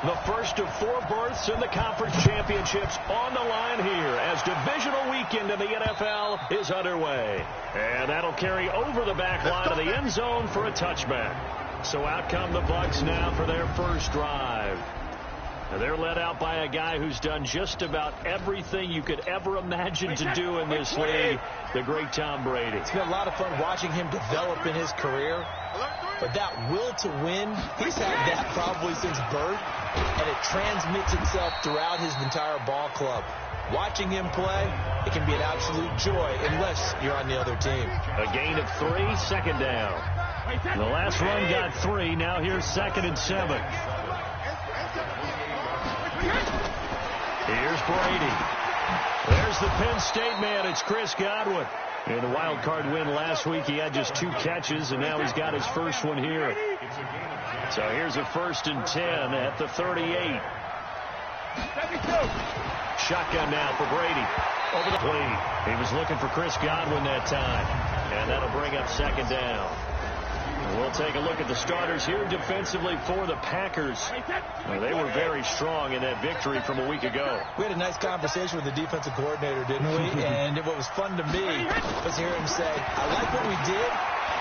The first of 4 berths in the conference championships on the line here as divisional weekend in the NFL is underway. And that'll carry over the back line of the end zone for a touchback. So out come the Bucs now for their first drive. Now they're led out by a guy who's done just about everything you could ever imagine to do in this league, the great Tom Brady. It's been a lot of fun watching him develop in his career. But that will to win, he's had that probably since birth, and it transmits itself throughout his entire ball club. Watching him play, it can be an absolute joy unless you're on the other team. A gain of 3, second down. The last run got 3. Now here's 2nd and 7. Here's Brady. There's the Penn State man. It's Chris Godwin. In the wild card win last week, he had just 2 catches, and now he's got his first one here. So here's a 1st and 10 at the 38. Shotgun now for Brady. Over the plate. He was looking for Chris Godwin that time. And that'll bring up 2nd down. We'll take a look at the starters here defensively for the Packers. Well, they were very strong in that victory from a week ago. We had a nice conversation with the defensive coordinator, didn't we? And what was fun to me was hear him say, I like what we did,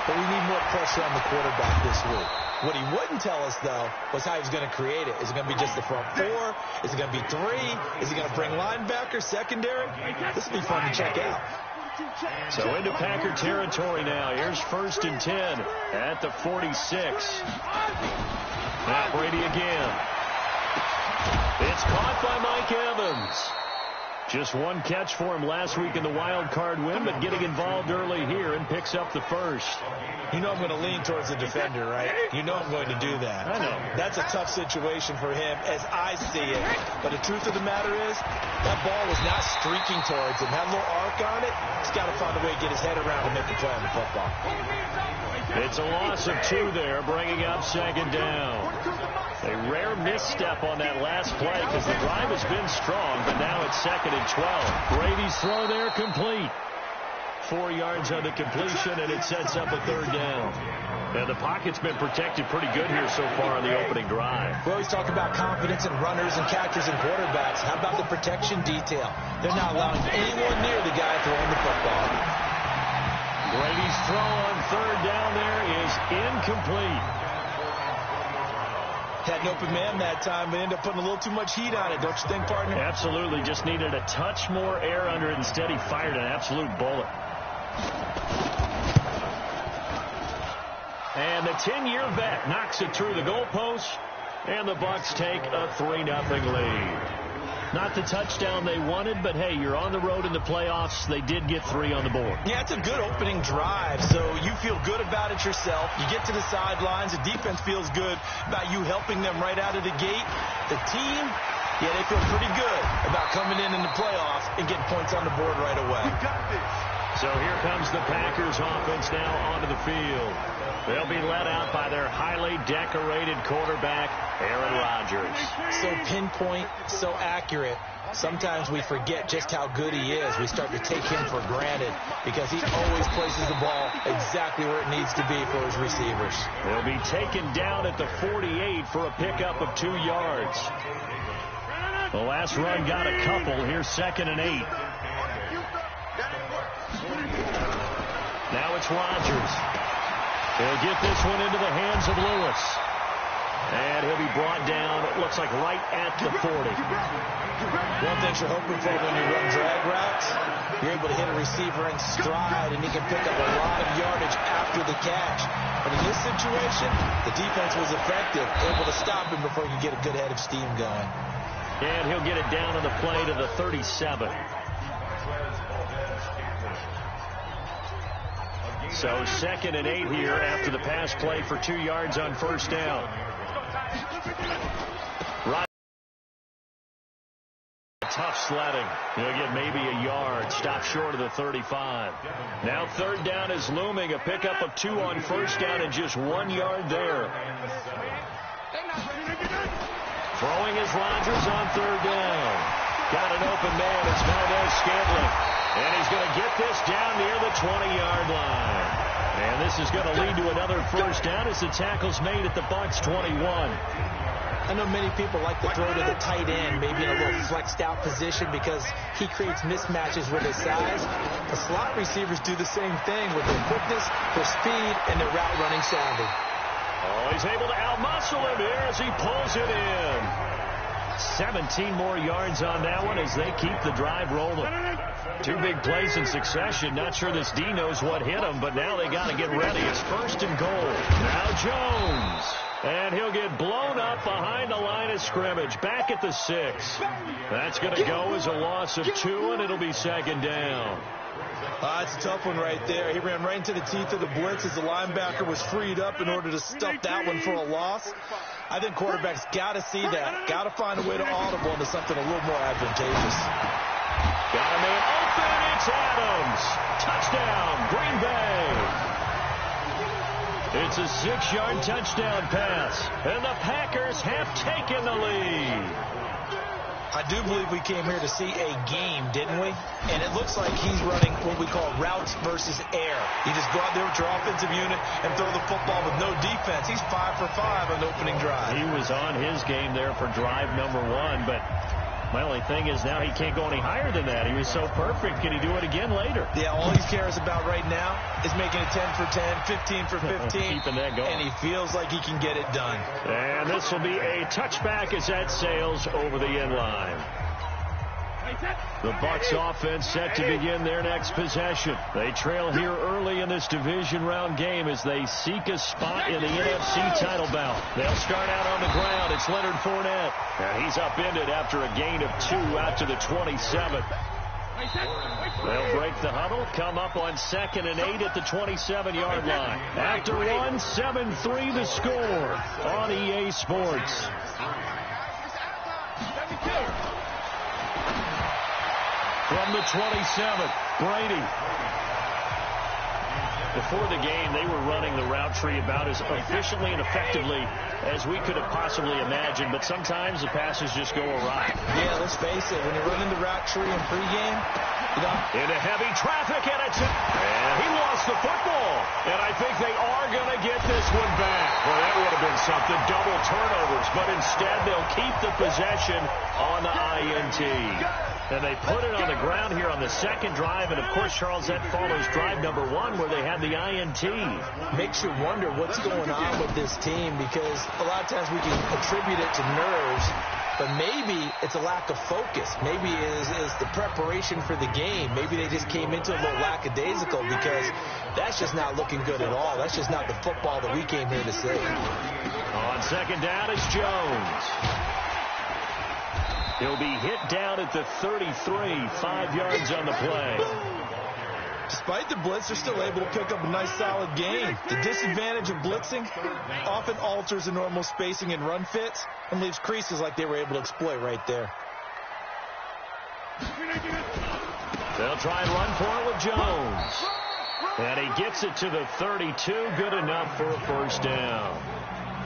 but we need more pressure on the quarterback this week. What he wouldn't tell us, though, was how he was going to create it. Is it going to be just the front 4? Is it going to be 3? Is he going to bring linebacker, secondary? This will be fun to check out. So into Packer territory now. Here's 1st and 10 at the 46. Now Brady again. It's caught by Mike Evans. Just 1 catch for him last week in the wild card win, but getting involved early here and picks up the first. You know I'm going to lean towards the defender, right? You know I'm going to do that. I know. That's a tough situation for him as I see it. But the truth of the matter is, that ball was not streaking towards him. Had a little arc on it. He's got to find a way to get his head around and make a play on the football. It's a loss of 2 there, bringing up 2nd down. A rare misstep on that last play because the drive has been strong, but now it's 2nd and 12. Brady's throw there complete. 4 yards on the completion, and it sets up a 3rd down. And the pocket's been protected pretty good here so far on the opening drive. We always talk about confidence in runners and catchers and quarterbacks. How about the protection detail? They're not allowing anyone near the guy throwing the football. Brady's throw on 3rd down there is incomplete. Had an open man that time, but ended up putting a little too much heat on it, don't you think, partner? Absolutely. Just needed a touch more air under it. Instead, he fired an absolute bullet. And the 10-year vet knocks it through the goalpost, and the Bucs take a 3-0 lead. Not the touchdown they wanted, but hey, you're on the road in the playoffs. They did get 3 on the board. Yeah, it's a good opening drive, so you feel good about it yourself. You get to the sidelines. The defense feels good about you helping them right out of the gate. The team, yeah, they feel pretty good about coming in the playoffs and getting points on the board right away. So here comes the Packers offense now onto the field. They'll be led out by their highly decorated quarterback, Aaron Rodgers. So pinpoint, so accurate. Sometimes we forget just how good he is. We start to take him for granted because he always places the ball exactly where it needs to be for his receivers. He'll be taken down at the 48 for a pickup of 2 yards. The last run got a couple. Here's 2nd and 8. Now it's Rodgers. He'll get this one into the hands of Lewis. And he'll be brought down, it looks like right at the 40. One thing you're hoping for when you run drag routes, you're able to hit a receiver in stride, and he can pick up a lot of yardage after the catch. But in this situation, the defense was effective, able to stop him before he could get a good head of steam going. And he'll get it down on the play to the 37. So 2nd and 8 here after the pass play for 2 yards on 1st down. Right. Tough sledding. He'll get maybe a yard. Stop short of the 35. Now 3rd down is looming. A pickup of 2 on 1st down and just 1 yard there. Throwing is Rodgers on 3rd down. Got an open man. It's Valdez-Scantling. And he's going to get this down near the 20-yard line. And this is going to lead to another 1st down as the tackle's made at the Bucs 21. I know many people like to throw to the tight end, maybe in a little flexed out position because he creates mismatches with his size. The slot receivers do the same thing with their quickness, their speed, and their route running savvy. Oh, he's able to outmuscle him here as he pulls it in. 17 more yards on that one as they keep the drive rolling. 2 big plays in succession. Not sure this D knows what hit him, but now they got to get ready. It's 1st and goal. Now Jones. And he'll get blown up behind the line of scrimmage. Back at the 6. That's going to go as a loss of 2, and it'll be 2nd down. It's a tough one right there. He ran right into the teeth of the blitz as the linebacker was freed up in order to stuff that one for a loss. I think quarterbacks got to see that. Got to find a way to audible into something a little more advantageous. Got a man open. It's Adams. Touchdown, Green Bay. It's a 6-yard touchdown pass, and the Packers have taken the lead. I do believe we came here to see a game, didn't we? And it looks like he's running what we call routes versus air. You just go out there with your offensive unit and throw the football with no defense. He's 5 for 5 on the opening drive. He was on his game there for drive number 1, but my only thing is now he can't go any higher than that. He was so perfect. Can he do it again later? Yeah, all he cares about right now is making it 10 for 10, 15 for 15. Keeping that going. And he feels like he can get it done. And this will be a touchback as that sails over the end line. The Bucs offense set to begin their next possession. They trail here early in this division round game as they seek a spot in the NFC title bout. They'll start out on the ground. It's Leonard Fournette. And he's upended after a gain of 2 out to the 27. They'll break the huddle, come up on 2nd and 8 at the 27-yard line. After 1, 7-3 the score on EA Sports. From the 27, Brady. Before the game, they were running the route tree about as efficiently and effectively as we could have possibly imagined, but sometimes the passes just go awry. Yeah, let's face it, when you're running the route tree in pregame, into heavy traffic, and he lost the football. And I think they are going to get this one back. Well, that would have been something, double turnovers, but instead they'll keep the possession on the INT. And they put it on the ground here on the 2nd drive. And, of course, Charles, that follows drive number 1 where they had the INT. Makes you wonder what's going on with this team because a lot of times we can attribute it to nerves, but maybe it's a lack of focus. Maybe it is the preparation for the game. Maybe they just came into a little lackadaisical because that's just not looking good at all. That's just not the football that we came here to see. On 2nd down, it's Jones. He'll be hit down at the 33, 5 yards on the play. Despite the blitz, they're still able to pick up a nice, solid gain. The disadvantage of blitzing often alters the normal spacing and run fits and leaves creases like they were able to exploit right there. They'll try and run for it with Jones. And he gets it to the 32, good enough for a 1st down.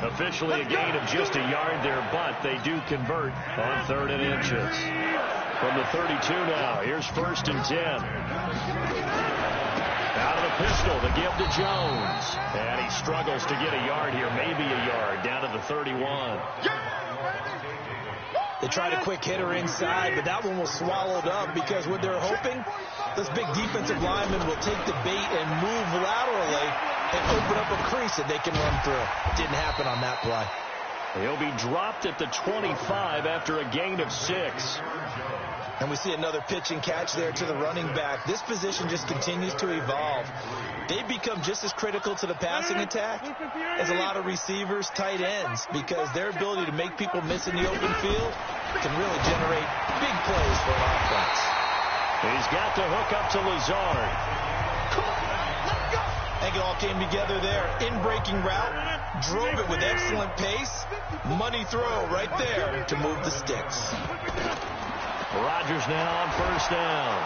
Officially a gain of just a yard there, but they do convert on 3rd and inches. From the 32 now, here's 1st and 10. Out of the pistol to give to Jones. And he struggles to get a yard here, maybe a yard, down to the 31. They tried a quick hitter inside, but that one was swallowed up because what they're hoping, this big defensive lineman will take the bait and move laterally and open up a crease that they can run through. Didn't happen on that play. He'll be dropped at the 25 after a gain of 6. And we see another pitch and catch there to the running back. This position just continues to evolve. They become just as critical to the passing attack as a lot of receivers, tight ends, because their ability to make people miss in the open field can really generate big plays for an offense. He's got to hook up to Lazard. I think it all came together there. In-breaking route, drove it with excellent pace. Money throw right there to move the sticks. Rodgers now on 1st down.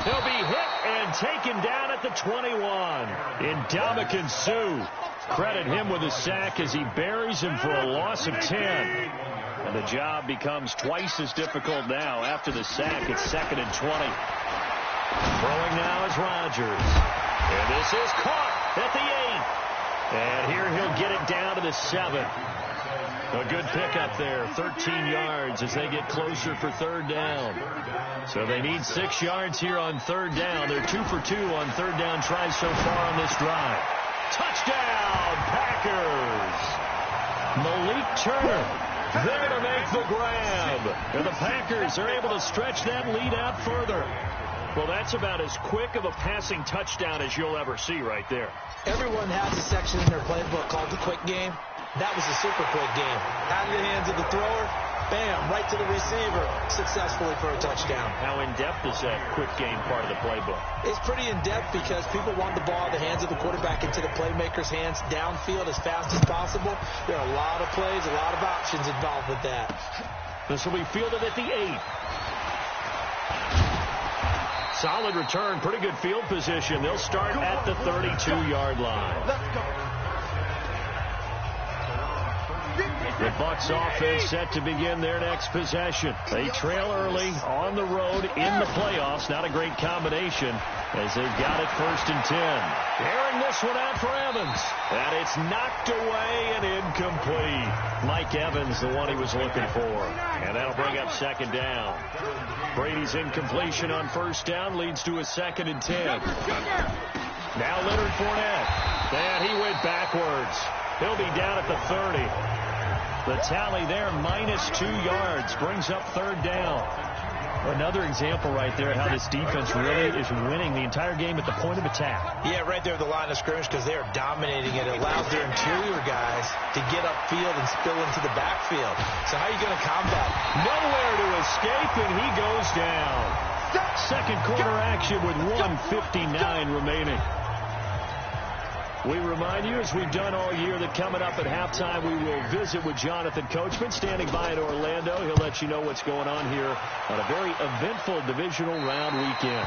He'll be hit and taken down at the 21. Ndamukong Suh. Credit him with a sack as he buries him for a loss of 10. And the job becomes twice as difficult now after the sack. It's 2nd and 20. Throwing now is Rodgers. And this is caught at the 8. And here he'll get it down to the 7. A good pickup there, 13 yards as they get closer for third down. So they need 6 yards here on third down. They're 2 for 2 on third down tries so far on this drive. Touchdown, Packers! Malik Turner there to make the grab. And the Packers are able to stretch that lead out further. Well, that's about as quick of a passing touchdown as you'll ever see right there. Everyone has a section in their playbook called the quick game. That was a super quick game. Out of the hands of the thrower, bam, right to the receiver, successfully for a touchdown. How in-depth is that quick game part of the playbook? It's pretty in-depth because people want the ball in the hands of the quarterback into the playmaker's hands downfield as fast as possible. There are a lot of plays, a lot of options involved with that. This will be fielded at the 8. Solid return, pretty good field position. They'll start at the 32-yard line. Let's go. The Bucs offense set to begin their next possession. They trail early on the road in the playoffs. Not a great combination as they've got it 1st and 10. Airing this one out for Evans. And it's knocked away and incomplete. Mike Evans, the one he was looking for. And that'll bring up 2nd down. Brady's incompletion on 1st down leads to a 2nd and 10. Now Leonard Fournette. And he went backwards. He'll be down at the 30. The tally there, -2 yards, brings up 3rd down. Another example right there how this defense really is winning the entire game at the point of attack. Yeah, right there at the line of scrimmage because they are dominating it. It allows their interior guys to get upfield and spill into the backfield. So how are you going to combat it? Nowhere to escape, and he goes down. Second quarter action with 1:59 remaining. We remind you, as we've done all year, that coming up at halftime, we will visit with Jonathan Coachman, standing by in Orlando. He'll let you know what's going on here on a very eventful divisional round weekend.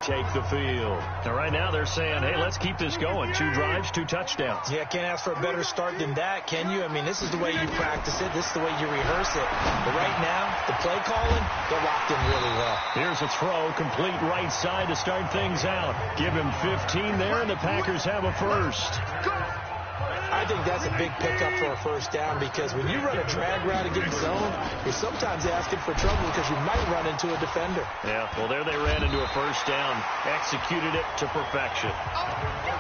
Take the field. Now, right now, they're saying, hey, let's keep this going. 2 drives, 2 touchdowns. Yeah, can't ask for a better start than that, can you? I mean, this is the way you practice it. This is the way you rehearse it. But right now, the play calling, they're locked in really well. Here's a throw, complete right side to start things out. Give him 15 there, and the Packers have a first. I think that's a big pickup for a 1st down because when you run a drag route against zone, you're sometimes asking for trouble because you might run into a defender. Yeah, well, there they ran into a 1st down, executed it to perfection.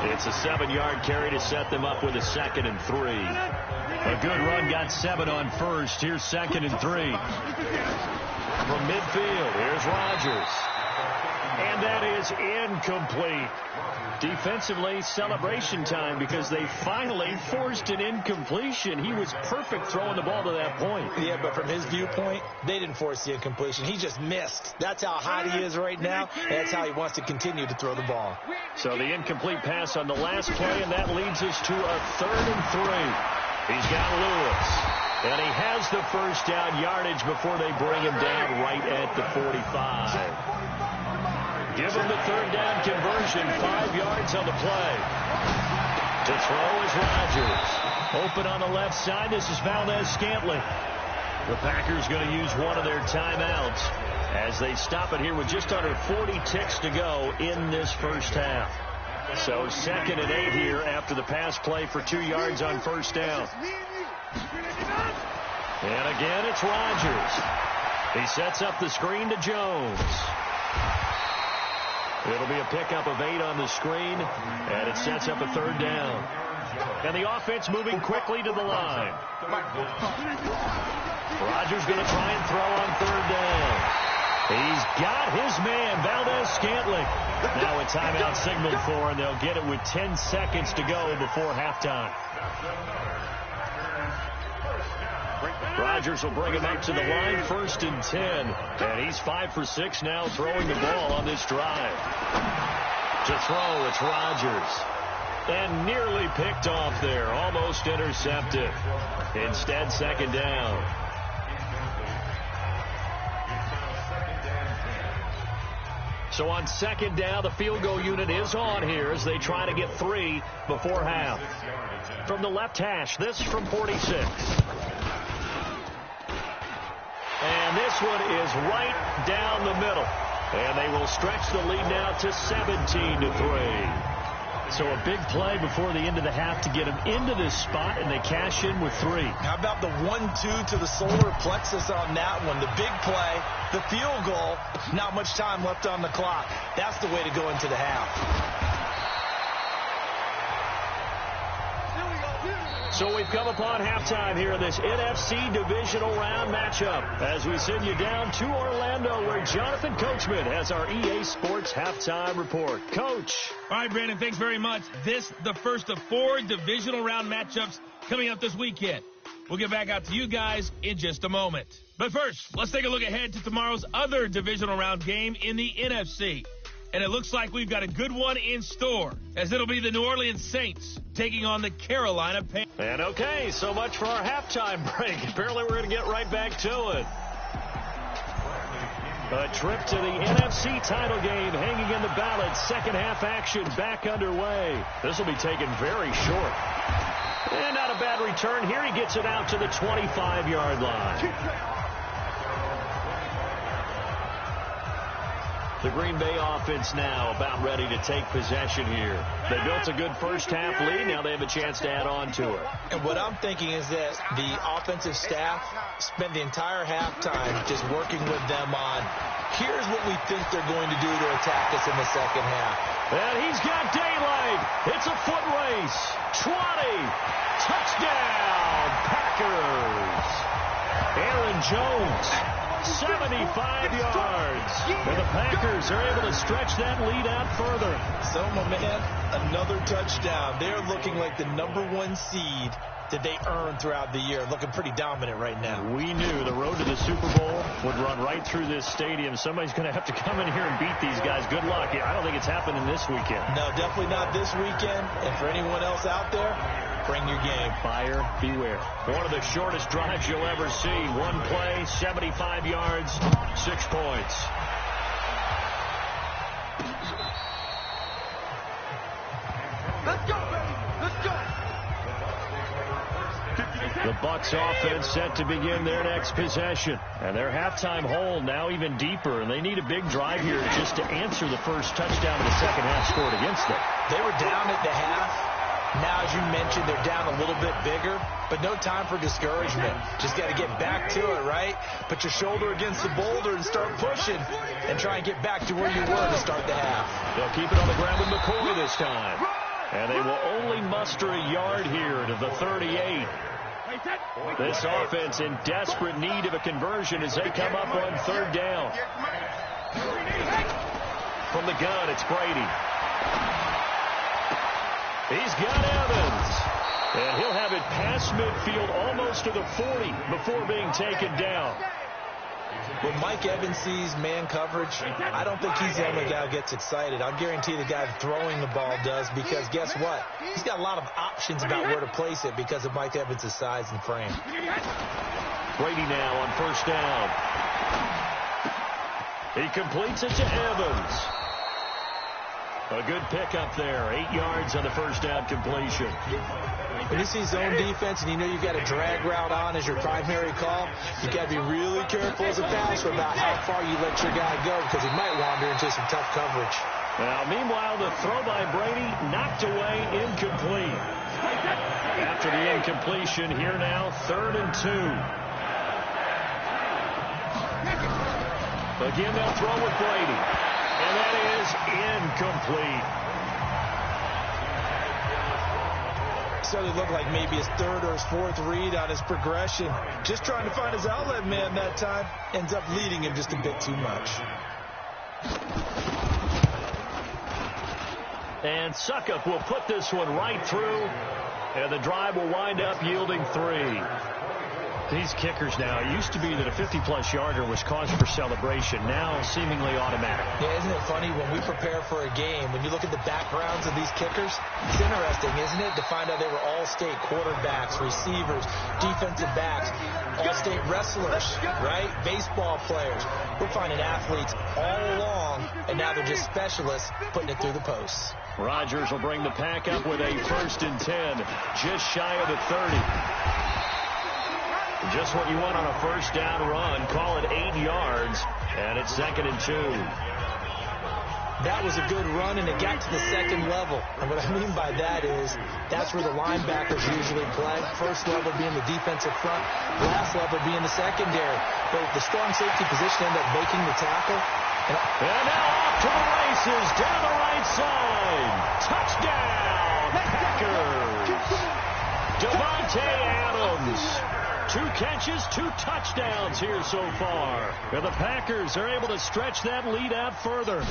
It's a 7-yard carry to set them up with a 2nd and 3. A good run, got 7 on 1st. Here's 2nd and 3. From midfield, here's Rodgers. And that is incomplete. Defensively, celebration time because they finally forced an incompletion. He was perfect throwing the ball to that point. Yeah, but from his viewpoint, they didn't force the incompletion. He just missed. That's how hot he is right now. That's how he wants to continue to throw the ball. So the incomplete pass on the last play, and that leads us to a 3rd and 3. He's got Lewis. And he has the 1st down yardage before they bring him down right at the 45. Give him the 3rd down conversion, 5 yards on the play. To throw is Rodgers. Open on the left side, this is Valdez-Scantling. The Packers going to use one of their timeouts as they stop it here with just under 40 ticks to go in this 1st half. So 2nd and 8 here after the pass play for 2 yards on 1st down. And again, it's Rodgers. He sets up the screen to Jones. It'll be a pickup of 8 on the screen, and it sets up a 3rd down. And the offense moving quickly to the line. Rodgers going to try and throw on 3rd down. He's got his man, Valdez-Scantling. Now a timeout signaled for, and they'll get it with 10 seconds to go before halftime. Rodgers will bring him up to the line, 1st and 10. And he's 5 for 6 now throwing the ball on this drive. To throw, it's Rodgers. And nearly picked off there, almost intercepted. Instead, 2nd down. So on 2nd down, the field goal unit is on here as they try to get 3 before half. From the left hash, this from 46. And this one is right down the middle. And they will stretch the lead now to 17-3. So a big play before the end of the half to get them into this spot, and they cash in with 3. How about the 1-2 to the solar plexus on that one? The big play, the field goal, not much time left on the clock. That's the way to go into the half. So we've come upon halftime here in this NFC divisional round matchup as we send you down to Orlando where Jonathan Coachman has our EA Sports halftime report. Coach. All right, Brandon, thanks very much. This, the first of 4 divisional round matchups coming up this weekend. We'll get back out to you guys in just a moment. But first, let's take a look ahead to tomorrow's other divisional round game in the NFC. And it looks like we've got a good one in store, as it'll be the New Orleans Saints taking on the Carolina Panthers. And okay, so much for our halftime break. Apparently we're going to get right back to it. A trip to the NFC title game hanging in the balance. Second half action back underway. This will be taken very short. And not a bad return here. He gets it out to the 25-yard line. The Green Bay offense now about ready to take possession here. They built a good first-half lead. Now they have a chance to add on to it. And what I'm thinking is that the offensive staff spent the entire halftime just working with them on, here's what we think they're going to do to attack us in the second half. And he's got daylight. It's a foot race. 20. Touchdown, Packers. Aaron Jones. 75 yards. And the Packers are able to stretch that lead out further. So, my man, another touchdown. They're looking like the #1 seed that they earned throughout the year. Looking pretty dominant right now. We knew the road to the Super Bowl would run right through this stadium. Somebody's going to have to come in here and beat these guys. Good luck. I don't think it's happening this weekend. No, definitely not this weekend. And for anyone else out there, bring your game. Buyer beware. One of the shortest drives you'll ever see. One play, 75 yards, 6 points. Let's go, baby. Let's go. The Bucs offense set to begin their next possession. And their halftime hole now even deeper. And they need a big drive here just to answer the first touchdown of the second half scored against them. They were down at the half. Now, as you mentioned, they're down a little bit bigger, but no time for discouragement. Just got to get back to it, right? Put your shoulder against the boulder and start pushing and try and get back to where you were to start the half. They'll keep it on the ground with McCoy this time. And they will only muster a yard here to the 38. This offense in desperate need of a conversion as they come up on third down. From the gun, it's Brady. He's got Evans. And he'll have it past midfield almost to the 40 before being taken down. When Mike Evans sees man coverage, I don't think he's the only guy who gets excited. I'll guarantee the guy throwing the ball does, because guess what? He's got a lot of options about where to place it because of Mike Evans' size and frame. Brady now on first down. He completes it to Evans. A good pickup there. 8 yards on the first down completion. When you see zone defense and you know you've got a drag route on as your primary call, you've got to be really careful as a passer about how far you let your guy go, because he might wander into some tough coverage. Now, meanwhile, the throw by Brady knocked away, incomplete. After the incompletion, here now, 3rd and 2. Again, they'll throw with Brady. And that is incomplete. Started to look like maybe his 3rd or his 4th read on his progression. Just trying to find his outlet man that time. Ends up leading him just a bit too much. And Suckup will put this one right through. And the drive will wind up yielding 3. These kickers now, it used to be that a 50-plus yarder was cause for celebration. Now, seemingly automatic. Yeah, isn't it funny when we prepare for a game, when you look at the backgrounds of these kickers, it's interesting, isn't it, to find out they were all-state quarterbacks, receivers, defensive backs, all-state wrestlers, right? Baseball players. We're finding athletes all along, and now they're just specialists putting it through the posts. Rodgers will bring the pack up with a 1st and 10, just shy of the 30. Just what you want on a first down run. Call it 8 yards, and it's 2nd and 2. That was a good run, and it got to the second level. And what I mean by that is that's where the linebackers usually play. First level being the defensive front, last level being the secondary. But the strong safety position ended up making the tackle. And now off to the races, down the right side. Touchdown, Packers. Devontae Adams. 2 catches, 2 touchdowns here so far. And the Packers are able to stretch that lead out further.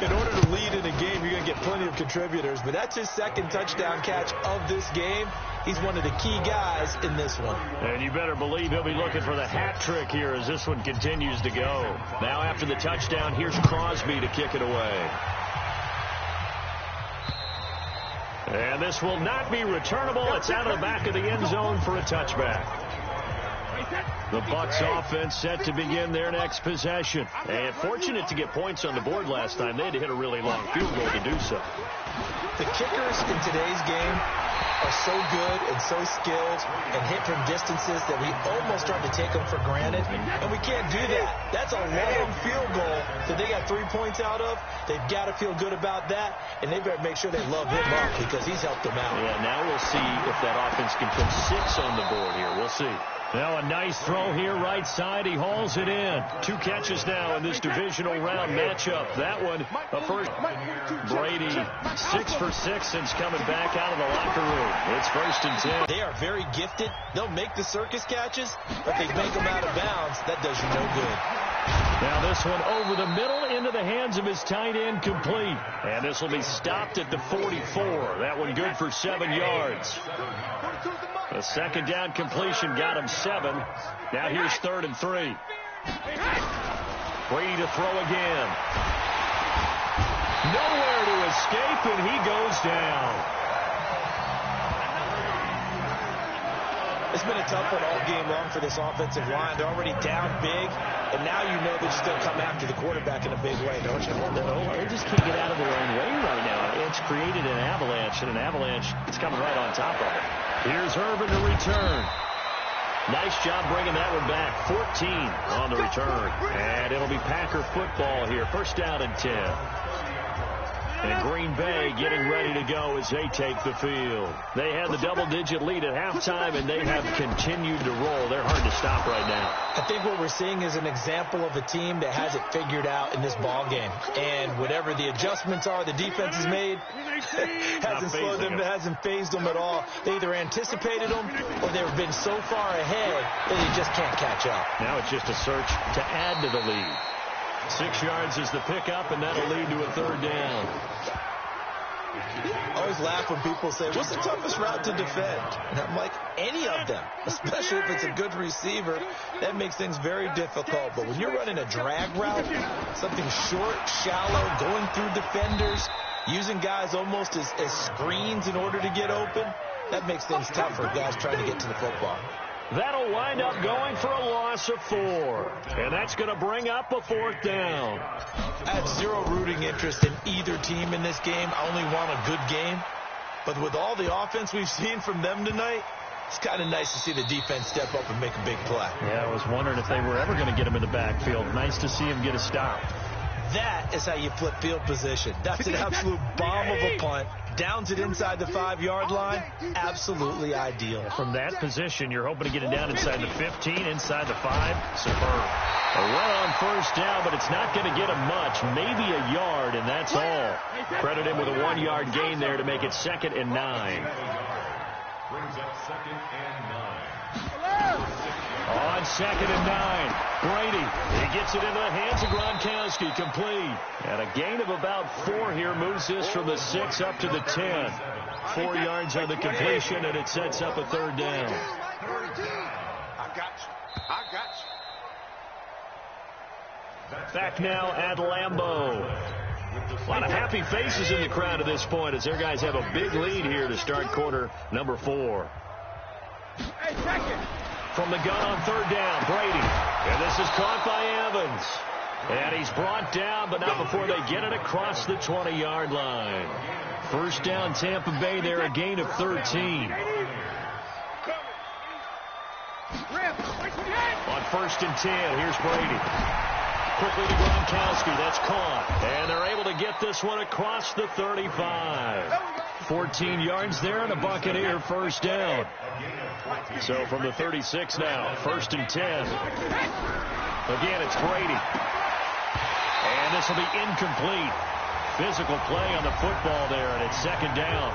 In order to lead in a game, you're going to get plenty of contributors. But that's his second touchdown catch of this game. He's one of the key guys in this one. And you better believe he'll be looking for the hat trick here as this one continues to go. Now after the touchdown, here's Crosby to kick it away. And this will not be returnable. It's out of the back of the end zone for a touchback. The Bucs offense set to begin their next possession. And fortunate to get points on the board last time. They had to hit a really long field goal to do so. The kickers in today's game are so good and so skilled and hit from distances that we almost start to take them for granted. And we can't do that. That's a long field goal that they got 3 points out of. They've got to feel good about that. And they better make sure they love him up because he's helped them out. Yeah, now we'll see if that offense can put 6 on the board here. We'll see. Now a nice throw here right side. He hauls it in. 2 catches now in this divisional round matchup. That one, a first. Brady, 6 for 6 since coming back out of the locker room. It's 1st and 10. They are very gifted. They'll make the circus catches, but they make them out of bounds. That does you no good. Now this one over the middle into the hands of his tight end, complete. And this will be stopped at the 44. That one good for 7 yards. The second down completion got him 7. Now here's 3rd and 3. Brady to throw again. Nowhere to escape, and he goes down. It's been a tough one all game long for this offensive line. They're already down big, and now you know they're still come after the quarterback in a big way, don't you? No, they just can't get out of their own way right now. It's created an avalanche, and an avalanche is coming right on top of it. Here's Irvin to return. Nice job bringing that one back. 14 on the return. And it'll be Packer football here. 1st down and 10. And Green Bay getting ready to go as they take the field. They had the double-digit lead at halftime, and they have continued to roll. They're hard to stop right now. I think what we're seeing is an example of a team that has it figured out in this ball game. And whatever the adjustments are the defense has made, hasn't slowed them, hasn't phased them at all. They either anticipated them or they've been so far ahead that they just can't catch up. Now it's just a search to add to the lead. 6 yards is the pickup, and that'll lead to a 3rd down. I always laugh when people say, what's the toughest route to defend? And I'm like, any of them, especially if it's a good receiver. That makes things very difficult. But when you're running a drag route, something short, shallow, going through defenders, using guys almost as screens in order to get open, that makes things tough for guys trying to get to the football. That'll wind up going for a loss of 4. And that's going to bring up a 4th down. I have zero rooting interest in either team in this game. I only want a good game. But with all the offense we've seen from them tonight, it's kind of nice to see the defense step up and make a big play. Yeah, I was wondering if they were ever going to get him in the backfield. Nice to see him get a stop. That is how you flip field position. That's an absolute bomb of a punt. Downs it inside the 5-yard line. Absolutely ideal. From that position, you're hoping to get it down inside the 15, inside the 5. Superb. A run on 1st down, but it's not going to get him much. Maybe a yard, and that's all. Credit him with a 1-yard gain there to make it 2nd and 9. Brings up 2nd and 9. On 2nd and 9, Brady. He gets it into the hands of Gronkowski, complete. And a gain of about 4 here moves this from the 6 up to the 10. 4 yards on the completion, and it sets up a 3rd down. I got you. Back now at Lambeau. A lot of happy faces in the crowd at this point as their guys have a big lead here to start quarter number 4. From the gun on 3rd down, Brady. And this is caught by Evans. And he's brought down, but not before they get it across the 20-yard line. 1st down, Tampa Bay there, a gain of 13. On 1st and 10, here's Brady. quickly to Gronkowski. That's caught. And they're able to get this one across the 35. 14 yards there and a Buccaneer first down. So from the 36 now, 1st and 10. Again, it's Brady. And this will be incomplete. Physical play on the football there, and it's 2nd down.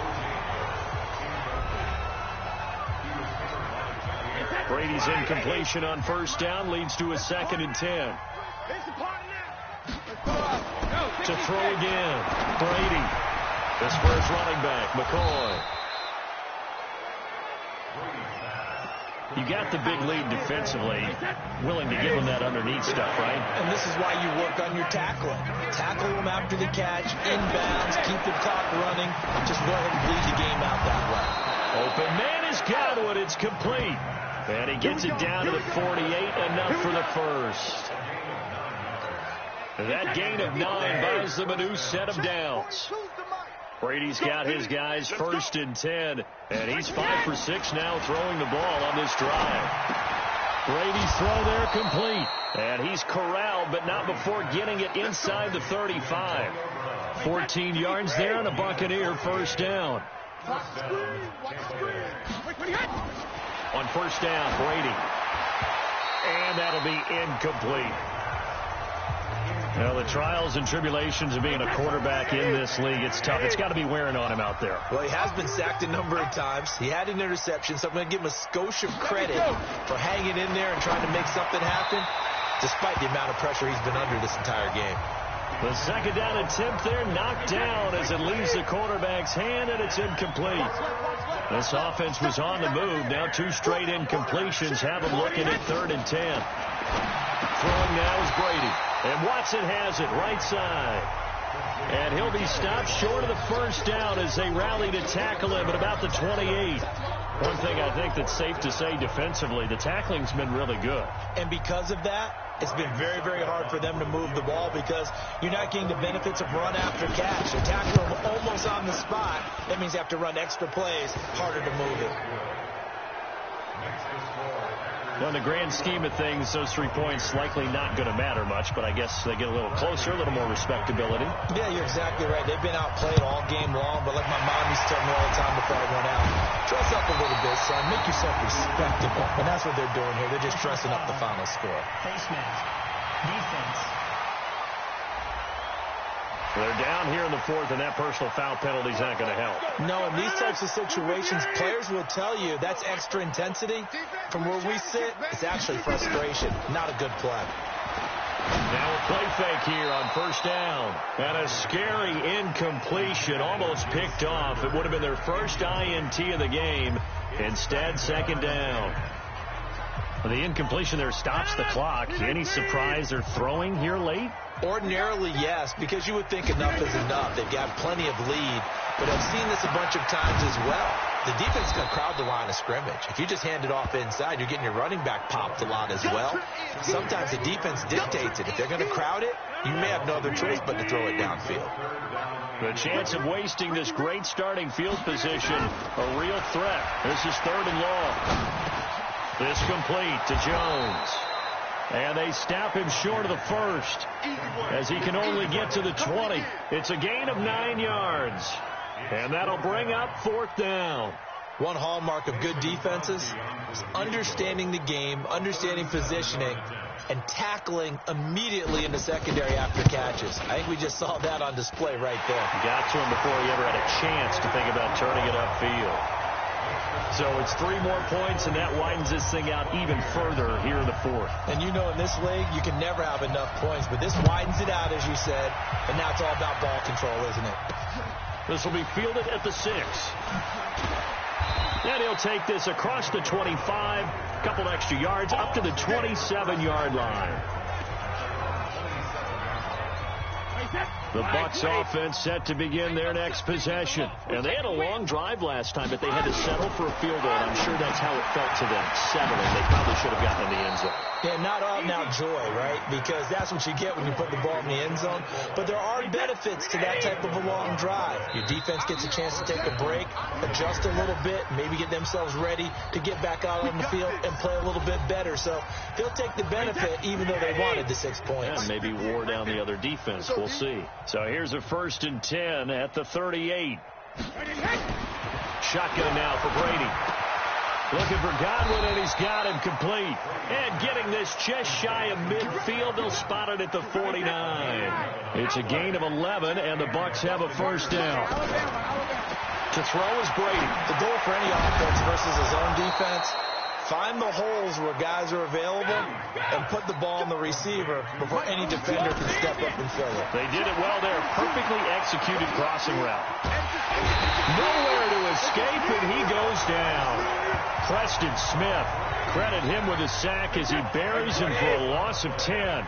Brady's incompletion on 1st down leads to a 2nd and 10. To throw again, Brady. This first running back, McCoy. You got the big lead defensively, willing to give him that underneath stuff, right? And this is why you work on your tackling. Tackle him after the catch, inbounds, keep the clock running. Just go ahead and bleed the game out that way. Open man has got it. It's complete. And he gets it down to the 48, enough for the first. That gain of 9 buys them a new set of downs. Brady's got his guys 1st and 10, and he's 5 for 6 now throwing the ball on this drive. Brady's throw there complete, and he's corralled, but not before getting it inside the 35. 14 yards there and a Buccaneer first down. On 1st down, Brady. And that'll be incomplete. Well, the trials and tribulations of being a quarterback in this league, it's tough. It's got to be wearing on him out there. Well, he has been sacked a number of times. He had an interception, so I'm going to give him a skosh of credit for hanging in there and trying to make something happen, despite the amount of pressure he's been under this entire game. The 2nd down attempt there knocked down as it leaves the quarterback's hand, and it's incomplete. This offense was on the move. Now 2 straight incompletions have them looking at 3rd and 10. Throwing now is Brady. And Watson has it right side. And he'll be stopped short of the first down as they rally to tackle him at about the 28. One thing I think that's safe to say defensively, the tackling's been really good. And because of that, it's been very, very hard for them to move the ball because you're not getting the benefits of run after catch. You tackle them almost on the spot. That means you have to run extra plays, harder to move it. Well, in the grand scheme of things, those 3 points likely not going to matter much, but I guess they get a little closer, a little more respectability. Yeah, you're exactly right. They've been outplayed all game long, but like my mom used to tell me all the time before I went out, dress up a little bit, son. Make yourself respectable. And that's what they're doing here. They're just dressing up the final score. Face mask. Defense. They're down here in the 4th, and that personal foul penalty is not going to help. No, in these types of situations, players will tell you that's extra intensity. From where we sit, it's actually frustration. Not a good play. Now a play fake here on 1st down. And a scary incompletion, almost picked off. It would have been their first INT of the game. Instead, 2nd down. Well, the incompletion there stops the clock. Any surprise they're throwing here late? Ordinarily, yes, because you would think enough is enough. They've got plenty of lead, but I've seen this a bunch of times as well. The defense is going to crowd the line of scrimmage. If you just hand it off inside, you're getting your running back popped a lot as well. Sometimes the defense dictates it. If they're going to crowd it, you may have no other choice but to throw it downfield. The chance of wasting this great starting field position, a real threat. This is 3rd and long. This complete to Jones. And they stop him short of the first as he can only get to the 20. It's a gain of 9 yards. And that'll bring up 4th down. One hallmark of good defenses is understanding the game, understanding positioning, and tackling immediately in the secondary after catches. I think we just saw that on display right there. Got to him before he ever had a chance to think about turning it upfield. So it's 3 more points, and that widens this thing out even further here in the 4th. And you know in this league, you can never have enough points, but this widens it out, as you said, and now it's all about ball control, isn't it? This will be fielded at the 6. And he'll take this across the 25, a couple extra yards, up to the 27-yard line. The Bucs offense set to begin their next possession. And they had a long drive last time, but they had to settle for a field goal. I'm sure that's how it felt to them, settling. They probably should have gotten in the end zone. Yeah, not out-and-out joy, right? Because that's what you get when you put the ball in the end zone. But there are benefits to that type of a long drive. Your defense gets a chance to take a break, adjust a little bit, maybe get themselves ready to get back out on the field and play a little bit better. So he'll take the benefit even though they wanted the 6 points. And maybe wore down the other defense. We'll see. So here's a 1st and 10 at the 38. Shotgun now for Brady. Looking for Godwin, and he's got him complete. And getting this just shy of midfield. They'll spot it at the 49. It's a gain of 11, and the Bucs have a 1st down. To throw is Brady. The goal for any offense versus his own defense, find the holes where guys are available and put the ball in the receiver before any defender can step up and fill it. They did it well there. Perfectly executed crossing route. Nowhere to escape, and he goes down. Preston Smith, credit him with a sack as he buries him for a loss of 10.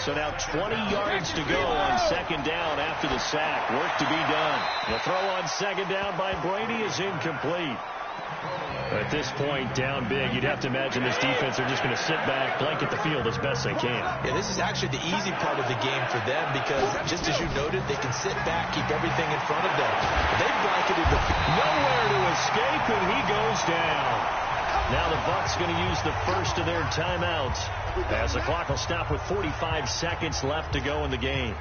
So now 20 yards to go on 2nd down after the sack. Work to be done. The throw on 2nd down by Brady is incomplete. At this point, down big, you'd have to imagine this defense are just going to sit back, blanket the field as best they can. Yeah, this is actually the easy part of the game for them because, just as you noted, they can sit back, keep everything in front of them. They've blanketed the field. Nowhere to escape, and he goes down. Now the Bucs going to use the first of their timeouts as the clock will stop with 45 seconds left to go in the game.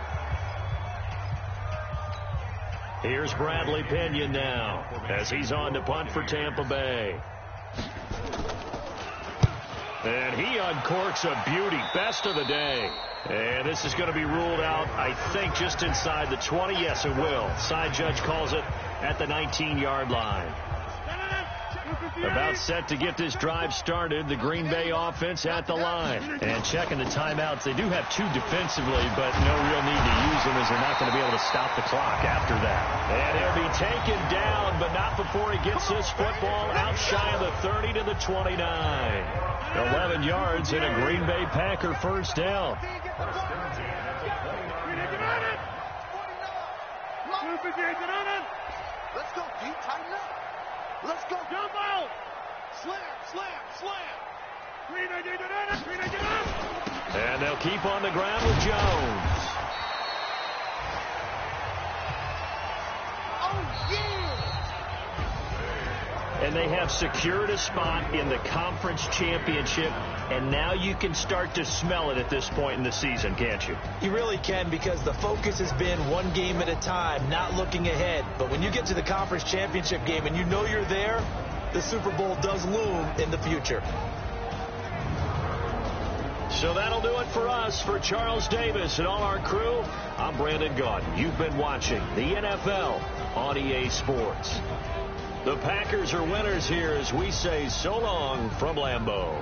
Here's Bradley Pinion now as he's on to punt for Tampa Bay. And he uncorks a beauty. Best of the day. And this is going to be ruled out, I think, just inside the 20. Yes, it will. Side judge calls it at the 19-yard line. About set to get this drive started. The Green Bay offense at the line. And checking the timeouts. They do have 2 defensively, but no real need to use them as they're not going to be able to stop the clock after that. And he'll be taken down, but not before he gets this football out shy of the 30 to the 29. 11 yards and a Green Bay Packer 1st down. Let's go, D. Tighten up. Let's go. Jump out. Slam, slam, slam. And they'll keep on the ground with Jones. Oh, yeah. And they have secured a spot in the conference championship, and now you can start to smell it at this point in the season, can't you? You really can, because the focus has been one game at a time, not looking ahead. But when you get to the conference championship game and you know you're there, the Super Bowl does loom in the future. So that'll do it for us. For Charles Davis and all our crew, I'm Brandon Gaudin. You've been watching the NFL on EA Sports. The Packers are winners here as we say so long from Lambeau.